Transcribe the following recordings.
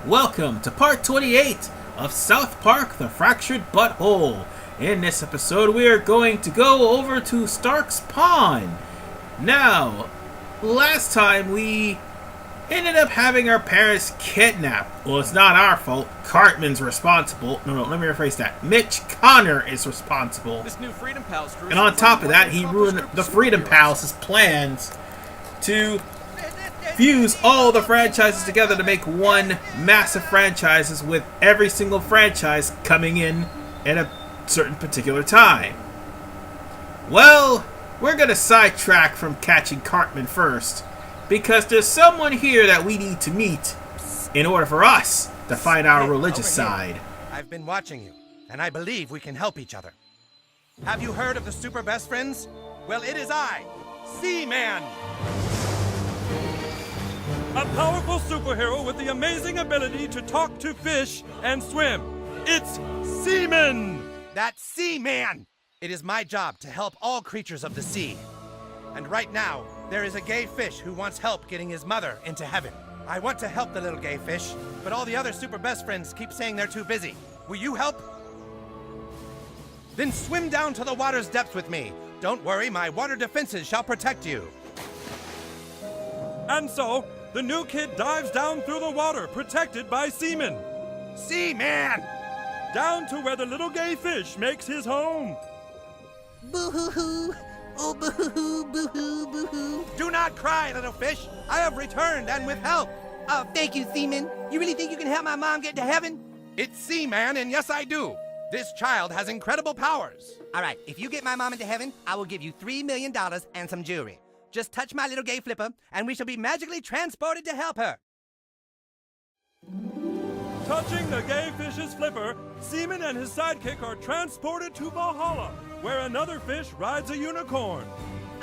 Welcome to part 28 of South Park: The Fractured Butthole. In this episode, we are going to go over to Stark's Pond. Now, last time we ended up having our parents kidnapped. Well, it's not our fault. Cartman's responsible. No, let me rephrase that. Mitch Connor is responsible. This new Freedom Pals and on top of that, he ruined the Freedom Pals' plans to fuse all the franchises together to make one massive franchise with every single franchise coming in at a certain particular time. Well, we're going to sidetrack from catching Cartman first, because there's someone here that we need to meet in order for us to find our religious side. I've been watching you, and I believe we can help each other. Have you heard of the Super Best Friends? Well, it is I, Seaman! A powerful superhero with the amazing ability to talk to fish and swim. It's Seaman! That's Seaman! It is my job to help all creatures of the sea. And right now, there is a gay fish who wants help getting his mother into heaven. I want to help the little gay fish, but all the other super best friends keep saying they're too busy. Will you help? Then swim down to the water's depths with me. Don't worry, my water defenses shall protect you. And so, the new kid dives down through the water, protected by Seaman. Seaman! Down to where the little gay fish makes his home. Boo-hoo-hoo! Oh, boo-hoo-hoo, boo-hoo, boo-hoo. Do not cry, little fish. I have returned and with help. Oh, thank you, Seaman. You really think you can help my mom get to heaven? It's Seaman, and yes, I do. This child has incredible powers. All right, if you get my mom into heaven, I will give you $3 million and some jewelry. Just touch my little gay flipper, and we shall be magically transported to help her. Touching the gay fish's flipper, Seaman and his sidekick are transported to Valhalla, where another fish rides a unicorn.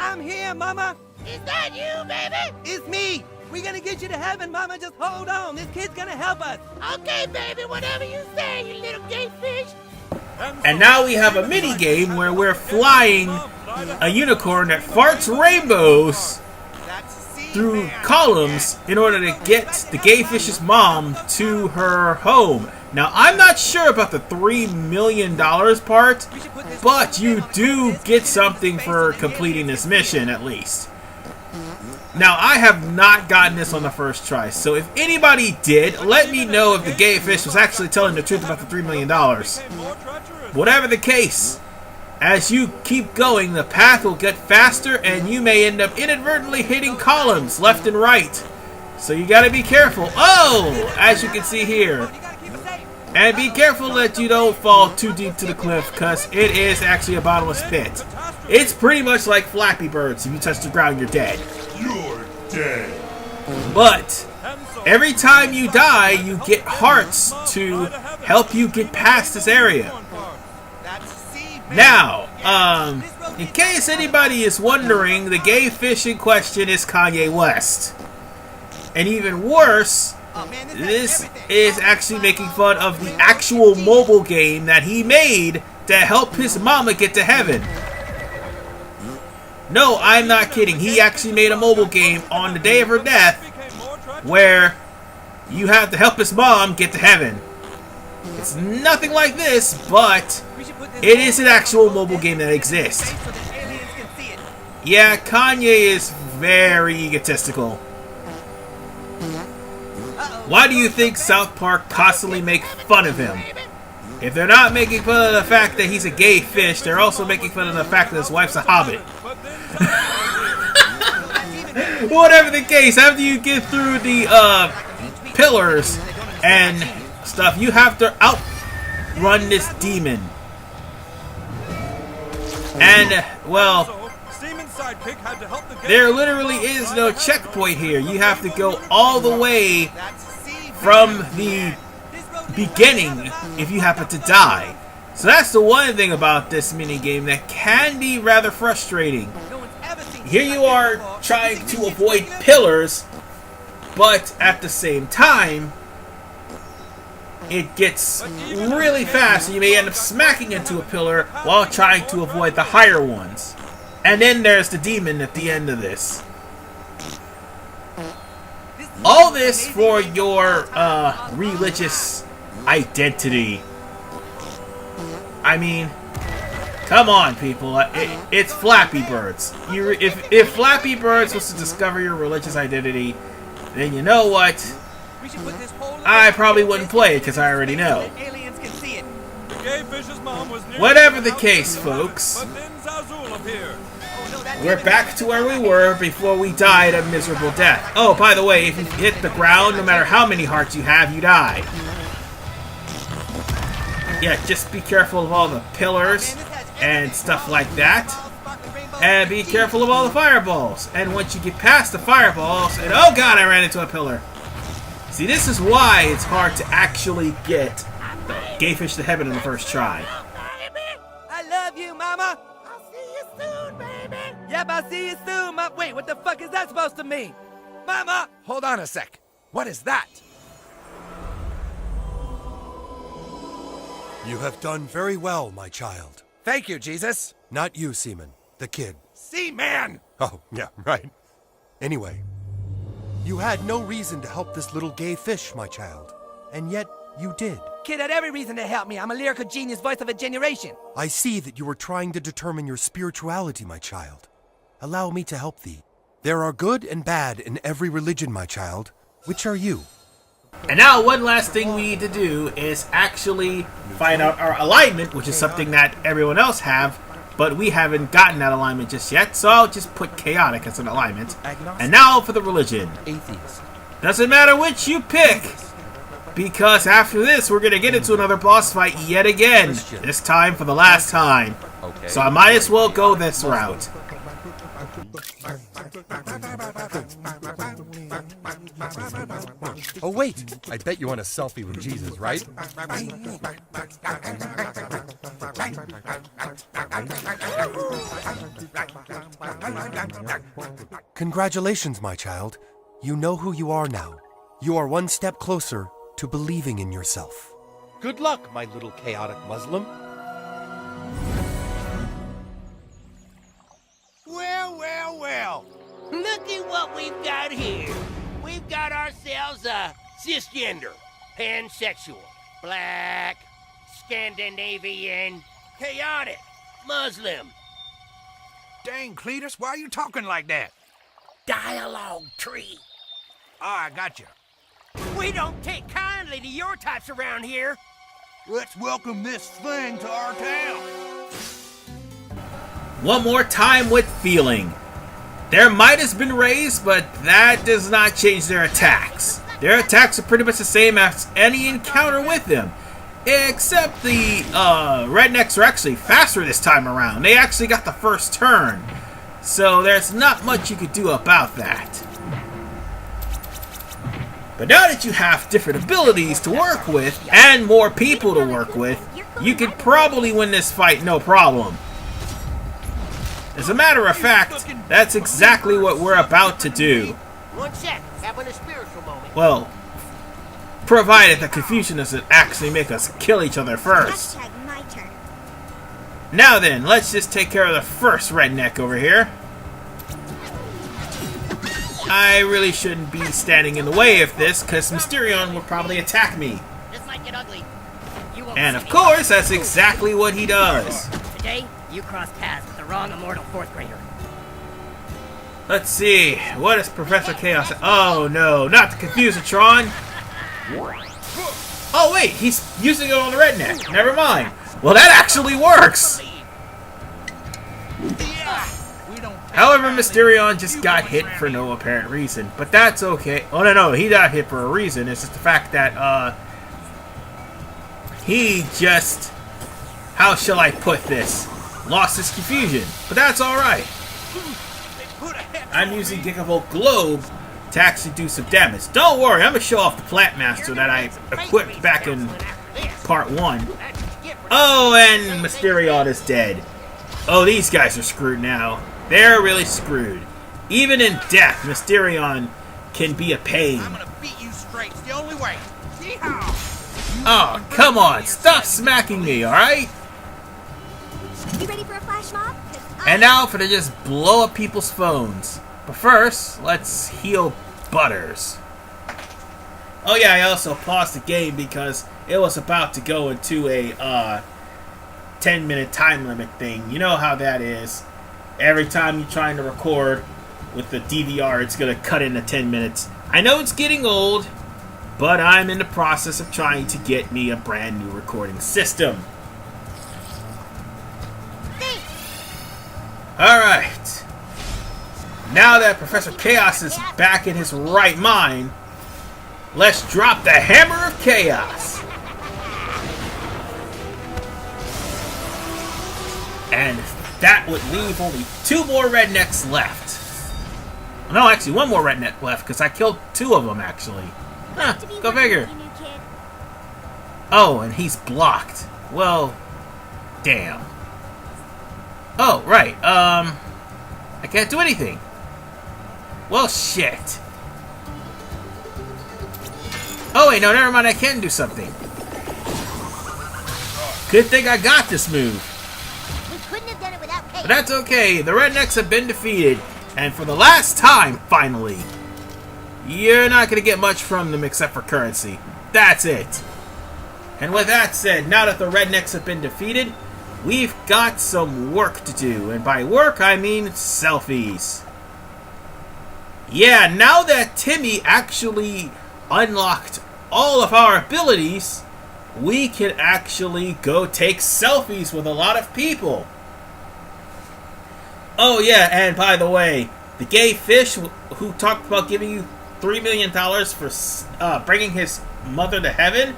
I'm here, Mama. Is that you, baby? It's me. We're gonna get you to heaven, Mama. Just hold on. This kid's gonna help us. Okay, baby, whatever you say, you little gay fish. And now we have a mini game where we're flying a unicorn that farts rainbows through columns in order to get the gay fish's mom to her home. Now, I'm not sure about the $3 million part, but you do get something for completing this mission, at least. Now, I have not gotten this on the first try, so if anybody did, let me know if the gay fish was actually telling the truth about the $3 million. Whatever the case, as you keep going, the path will get faster, and you may end up inadvertently hitting columns left and right. So you gotta be careful. Oh! As you can see here. And be careful that you don't fall too deep to the cliff, because it is actually a bottomless pit. It's pretty much like Flappy Birds. If you touch the ground, you're dead. You're dead. But every time you die, you get hearts to help you get past this area. Now, in case anybody is wondering, the gay fish in question is Kanye West. And even worse, this is actually making fun of the actual mobile game that he made to help his mama get to heaven. No, I'm not kidding. He actually made a mobile game on the day of her death where you have to help his mom get to heaven. It's nothing like this, but it is an actual mobile game that exists. Yeah, Kanye is very egotistical. Why do you think South Park constantly make fun of him? If they're not making fun of the fact that he's a gay fish, they're also making fun of the fact that his wife's a hobbit. Whatever the case, after you get through the pillars and stuff, you have to outrun this demon. And, well, there literally is no checkpoint here. You have to go all the way from the beginning if you happen to die. So that's the one thing about this minigame that can be rather frustrating. Here you are trying to avoid pillars, but at the same time, it gets really fast and you may end up smacking into a pillar while trying to avoid the higher ones. And then there's the demon at the end of this. All this for your religious identity. I mean, come on, people. It's Flappy Birds. If Flappy Birds was to discover your religious identity, then you know what? I probably wouldn't play it because I already know. Aliens can see it. The gay fish's mom was near Whatever the case, folks, but then Zazul appeared. we're back to where we were before we died a miserable death. Oh, by the way, if you hit the ground, no matter how many hearts you have, you die. Yeah, just be careful of all the pillars and stuff like that. And be careful of all the fireballs. And once you get past the fireballs, and oh god, I ran into a pillar. See, this is why it's hard to actually get the gay fish to heaven in the first try. I love you, Mama. I'll see you soon, baby. Yep, I'll see you soon, Ma. Wait, what the fuck is that supposed to mean? Mama! Hold on a sec. What is that? You have done very well, my child. Thank you, Jesus. Not you, Seaman. The kid. Seaman! Oh, yeah, right. Anyway, you had no reason to help this little gay fish, my child. And yet, you did. Kid had every reason to help me. I'm a lyrical genius, voice of a generation. I see that you were trying to determine your spirituality, my child. Allow me to help thee. There are good and bad in every religion, my child. Which are you? And now one last thing we need to do is actually find out our alignment, which is something that everyone else have, but we haven't gotten that alignment just yet, so I'll just put chaotic as an alignment. And now for the religion. Atheist. Doesn't matter which you pick, because after this we're going to get into another boss fight yet again, this time for the last time. So I might as well go this route. Oh, wait. I bet you want a selfie with Jesus, right? Congratulations, my child. You know who you are now. You are one step closer to believing in yourself. Good luck, my little chaotic Muslim. Well. Look at what we've got here. We've got ourselves a cisgender, pansexual, black, Scandinavian, chaotic, Muslim. Dang, Cletus, why are you talking like that? Dialogue tree. Oh, I got you. We don't take kindly to your types around here. Let's welcome this thing to our town. One more time with feeling. Their might has been raised, but that does not change their attacks. Their attacks are pretty much the same as any encounter with them. Except the Rednecks are actually faster this time around. They actually got the first turn. So there's not much you could do about that. But now that you have different abilities to work with, and more people to work with, you could probably win this fight no problem. As a matter of fact, that's exactly what we're about to do. 1 sec, having a spiritual moment. Well, provided the confusion doesn't actually make us kill each other first. My turn. Now then, let's just take care of the first redneck over here. I really shouldn't be standing in the way of this, because Mysterion will probably attack me. This might get ugly. You won't And see of me. course, that's exactly what he does. Today, you crossed paths with the wrong immortal 4th grader. Let's see, what is Professor Chaos? Oh no, not the Confusatron. Oh wait, he's using it on the redneck. Never mind. Well, that actually works. However, Mysterion just got hit for no apparent reason, but that's okay. Oh no, he got hit for a reason. It's just the fact that he just, how shall I put this, lost his confusion. But that's alright. I'm using Gigavolt Globe to actually do some damage. Don't worry, I'm going to show off the Plant Master that I equipped back in part 1. Oh, and Mysterion is dead. Oh, these guys are screwed now. They're really screwed. Even in death, Mysterion can be a pain. I'm gonna beat you straight. It's the only way. Yeehaw! Oh, come on. Stop smacking me, alright? You ready for a flash mob? And now for to just blow up people's phones. But first, let's heal Butters. Oh yeah, I also paused the game because it was about to go into a 10-minute time limit thing. You know how that is. Every time you're trying to record with the DVR, it's going to cut into 10 minutes. I know it's getting old, but I'm in the process of trying to get me a brand new recording system. Alright. Now that Professor Chaos is back in his right mind, let's drop the Hammer of Chaos. And that would leave only 2 more rednecks left. No, actually, 1 more redneck left, because I killed 2 of them, actually. Huh, go figure. Oh, and he's blocked. Well, damn. Oh, right, I can't do anything. Well, shit. Oh, wait, no, never mind, I can do something. Good thing I got this move. Couldn't have done it without Chaos. But that's okay, the Rednecks have been defeated, and for the last time, finally. You're not going to get much from them except for currency. That's it. And with that said, now that the Rednecks have been defeated, we've got some work to do, and by work I mean selfies. Yeah, now that Timmy actually unlocked all of our abilities, we can actually go take selfies with a lot of people. Oh yeah, and by the way, the gay fish who talked about giving you $3 million for bringing his mother to heaven,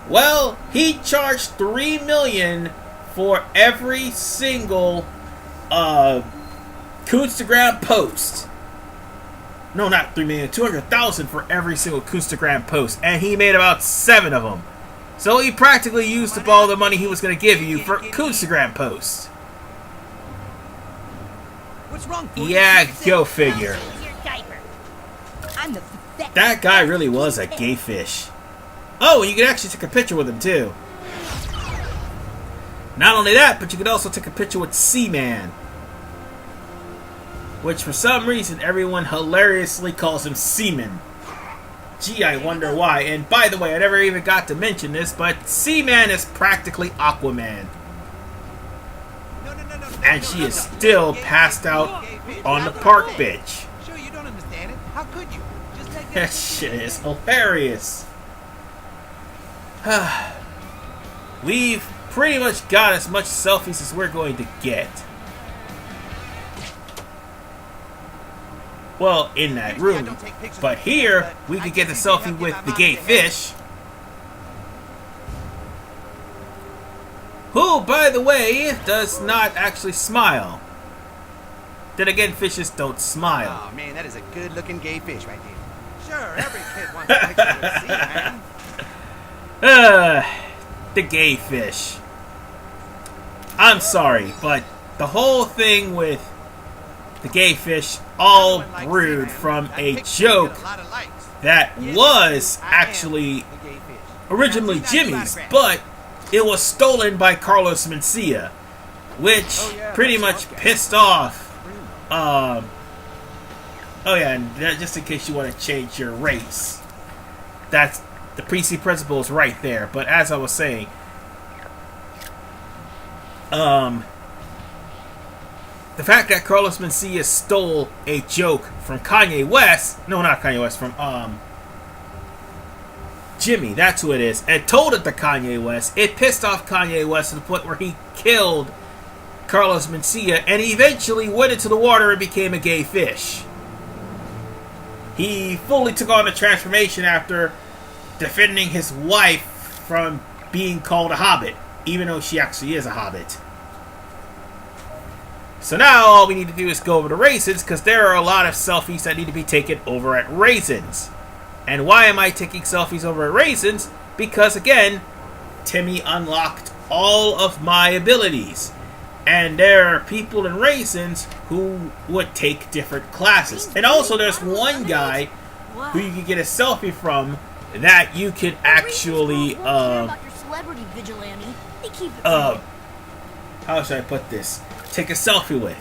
well, he charged $3 million for every single Instagram post. No, not $3 million, $200,000 for every single Instagram post, and he made about 7 of them. So he practically used up all the money he was going to give you for Instagram posts. What's wrong? Yeah, go figure. I'm the That guy really was a gay fish. Oh, and you can actually take a picture with him too. Not only that, but you can also take a picture with Seaman, which for some reason everyone hilariously calls him Seaman. Gee, I wonder why. And by the way, I never even got to mention this, but Seaman is practically Aquaman. And she is still passed out on the park bench. Sure, you don't understand it. How could you? Just like That shit is hilarious. We've pretty much got as much selfies as we're going to get. Well, in that room. But here, we could get the selfie with the gay fish. Who, by the way, does not actually smile. Then again, fishes don't smile. Oh man, that is a good-looking gay fish right there. Sure, every kid wants a picture with Seaman. The gay fish. I'm sorry, but the whole thing with the gay fish all brewed from a joke that was actually originally Jimmy's, but it was stolen by Carlos Mencia, which pretty much pissed off. Oh yeah, and just in case you want to change your race, that's the PC principle is right there. But as I was saying, the fact that Carlos Mencia stole a joke from Kanye West, no, not Kanye West, from Jimmy, that's who it is, and told it to Kanye West, it pissed off Kanye West to the point where he killed Carlos Mencia and eventually went into the water and became a gay fish. He fully took on the transformation after defending his wife from being called a hobbit, even though she actually is a hobbit. So now all we need to do is go over to Raisins, because there are a lot of selfies that need to be taken over at Raisins. And why am I taking selfies over at Raisins? Because again, Timmy unlocked all of my abilities. And there are people in Raisins who would take different classes. And also there's one guy who you can get a selfie from that you could actually how should I put this? Take a selfie with.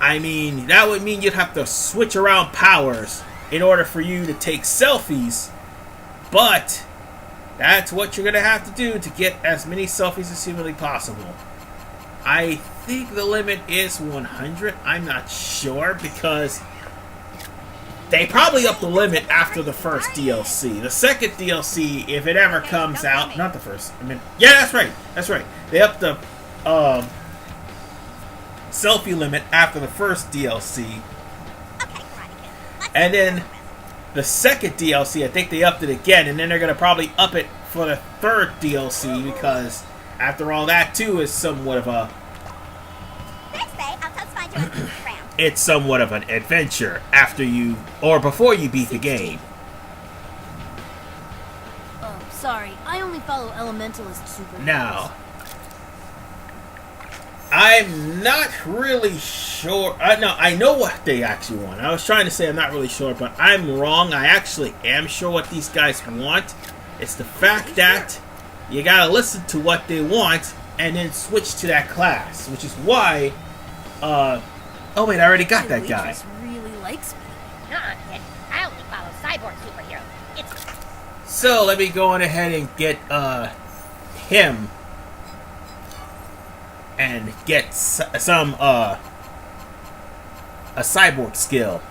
I mean, that would mean you'd have to switch around powers in order for you to take selfies, but that's what you're going to have to do to get as many selfies as humanly possible. I think the limit is 100. I'm not sure because they probably up the limit after the first DLC. The second DLC, if it ever comes out, not the first. I mean, yeah, that's right. That's right. They upped the selfie limit after the first DLC. And then the second DLC, I think they upped it again, and then they're going to probably up it for the third DLC because after all, that too is somewhat of a... It's somewhat of an adventure after you, or before you beat the game. Oh, sorry. I only follow Elementalist super. Now, I'm not really sure. No, I know what they actually want. I was trying to say I'm not really sure, but I'm wrong. I actually am sure what these guys want. It's the fact that you gotta listen to what they want and then switch to that class, which is why, oh wait, I already got that guy. Really likes me. Kid. I only follow cyborg superhero. It's... So let me go on ahead and get him and get some a cyborg skill.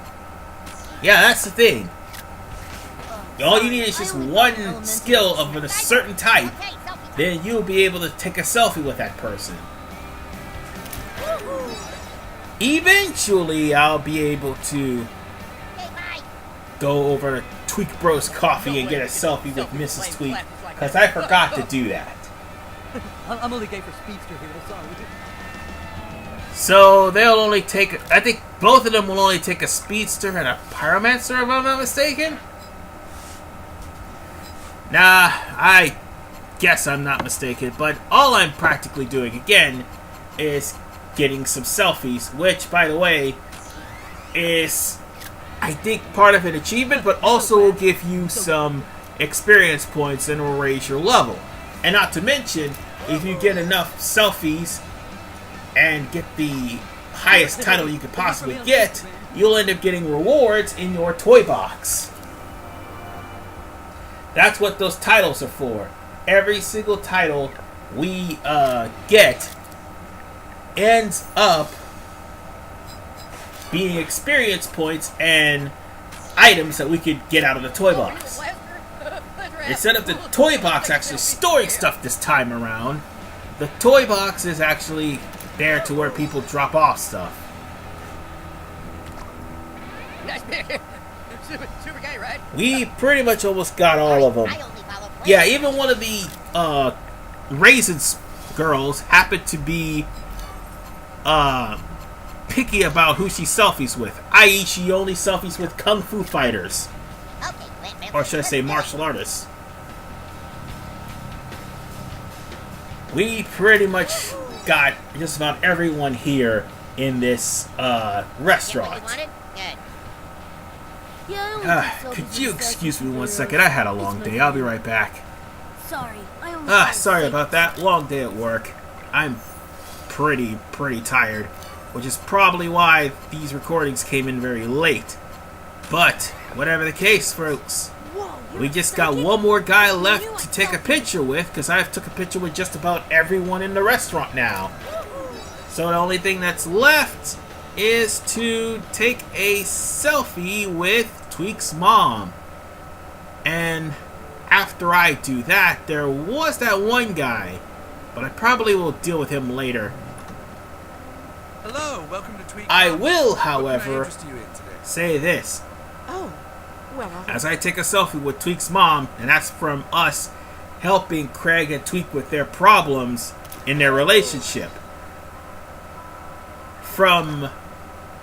Yeah, that's the thing. All you need is just one skill of a certain type, then you'll be able to take a selfie with that person. Eventually, I'll be able to go over to Tweak Bros Coffee and get a selfie with Mrs. Tweak, because I forgot to do that. I'm only gay for Speedster here, sorry. So they'll only take, I think both of them will only take a Speedster and a Pyromancer, if I'm not mistaken. Nah, I guess I'm not mistaken, but all I'm practically doing, again, is getting some selfies, which, by the way, is, I think, part of an achievement, but also will give you some experience points and will raise your level. And not to mention, if you get enough selfies and get the highest title you could possibly get, you'll end up getting rewards in your toy box. That's what those titles are for. Every single title we get ends up being experience points and items that we could get out of the toy box. Instead of the toy box actually storing stuff this time around, the toy box is actually there to where people drop off stuff. Super gay, right? We pretty much almost got all of them. Yeah, even one of the Raisins girls happened to be picky about who she selfies with, i.e. she only selfies with kung fu fighters. Or should I say martial artists. We pretty much got just about everyone here in this restaurant. Could you excuse me one second? I had a long day. I'll be right back. Sorry about that. Long day at work. I'm pretty tired, which is probably why these recordings came in very late. But whatever the case, folks, we just got one more guy left to take a picture with, because I've took a picture with just about everyone in the restaurant now. So the only thing that's left is to take a selfie with Tweak's mom. And after I do that, there was that one guy, but I probably will deal with him later. Hello, welcome to Tweak. I will, however, say this. Oh, well. As I take a selfie with Tweak's mom, and that's from us helping Craig and Tweak with their problems in their relationship. From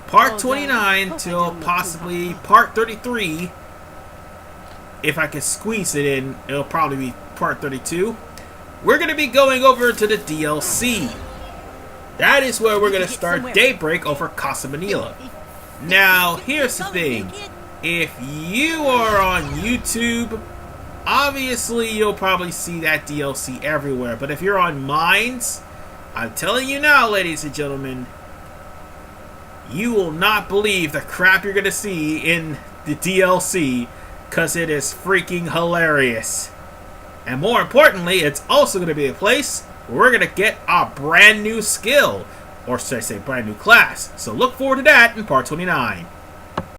part 29 till possibly part 33, if I can squeeze it in, it'll probably be part 32. We're going to be going over to the DLC. That is where we're going to start Daybreak over Casa Manila. Now, here's the thing. If you are on YouTube, obviously you'll probably see that DLC everywhere. But if you're on Minds, I'm telling you now, ladies and gentlemen, you will not believe the crap you're going to see in the DLC because it is freaking hilarious. And more importantly, it's also going to be a place where we're going to get a brand new skill, or should I say brand new class. So look forward to that in part 29.